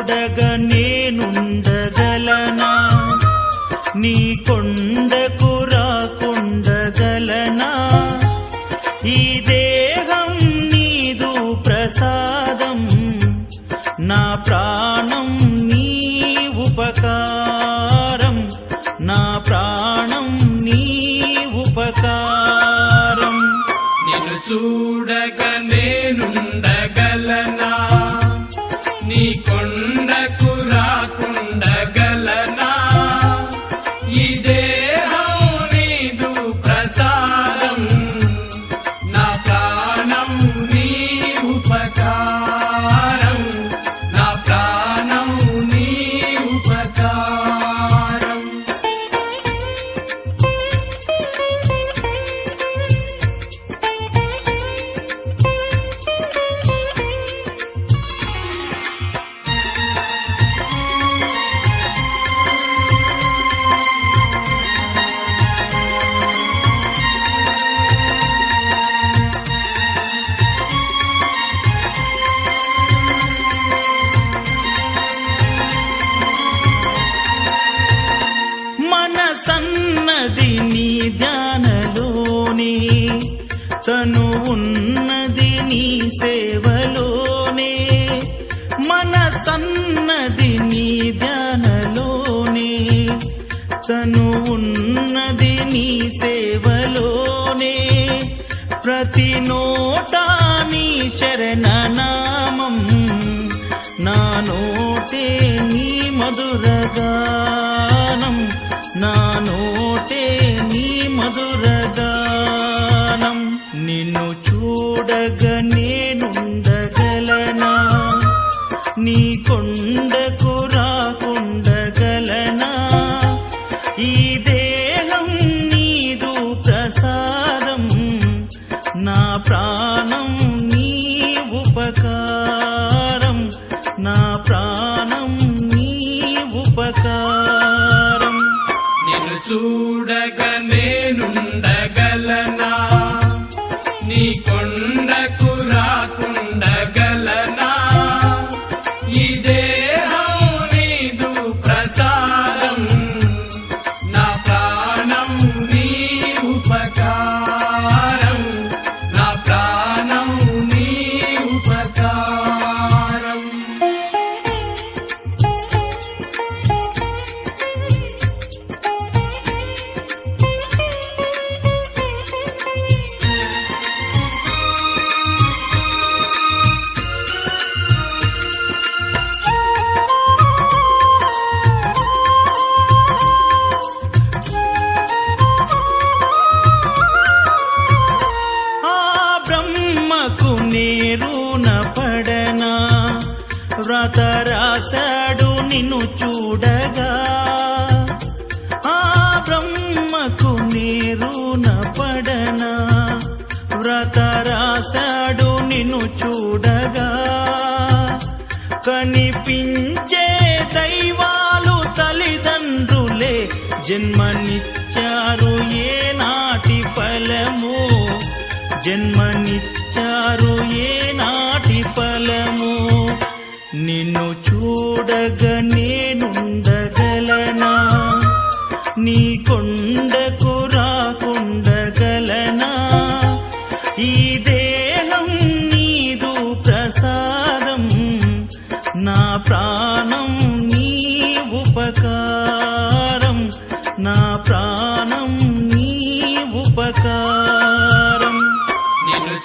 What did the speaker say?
చూడగా నేనుండగలనా నీ కొండకు రాకుండగలనా ఈ దేహం నీదు ప్రసాదం నా ప్రాణం నీ ఉపకారం నా ప్రాణం నీ ఉపకారం నిన్ను చూడగా నేనుండగలనా నీ కొండకు రాకుండగలనా ఈ దేహం నీదు ప్రసాదం నా ప్రాణం నీ ఉపకారం నా ప్రాణం నీ ఉపకారం మనసన్నది నీ ధ్యానలోనే తను ఉన్నది నీ సేవలోనే మనసన్నది నీ ధ్యానలోనే తను ఉన్నది నీ సేవలోనే ప్రతి నోటా నీ శరణనామం నా నోటే నీ మధురగానం నా నోటే నీ మధురగానం నిన్ను చూడగా నేనుండగలనా నీ కొండకు రాకుండగలనా ఈ దేహం నీదు ప్రసాదం నా ప్రాణం నీ ఉపకారం నా ప్రాణం నీ ఉపకారం నిన్ను చూడగా నేనుండగలనా నీ కొండకు రాకుండగలనా ఈ దేహం నీదు ప్రసాదం నా ప్రాణం నీ ఉపకారం నా ప్రాణం నీ ఉపకారం నేరున పడనా వ్రత రాశాడు నిన్ను చూడగా ఆ బ్రహ్మకు నేరున పడనా వ్రత రాశాడు నిన్ను చూడగా కనిపించే దైవాలు తల్లిదండ్రులే జన్మనిచ్చారు ఏనాటి ఫలము జన్మనిచ్చారు ఏనాటి ఫలము నిన్ను చూడగా నేనుండగలనా నీ కొండకు రాకుండగలనా ఈ దేహం నీదు ప్రసాదం నా ప్రాణం నీ ఉపకారం నా ప్రాణం నీ ఉపకారం నిన్ను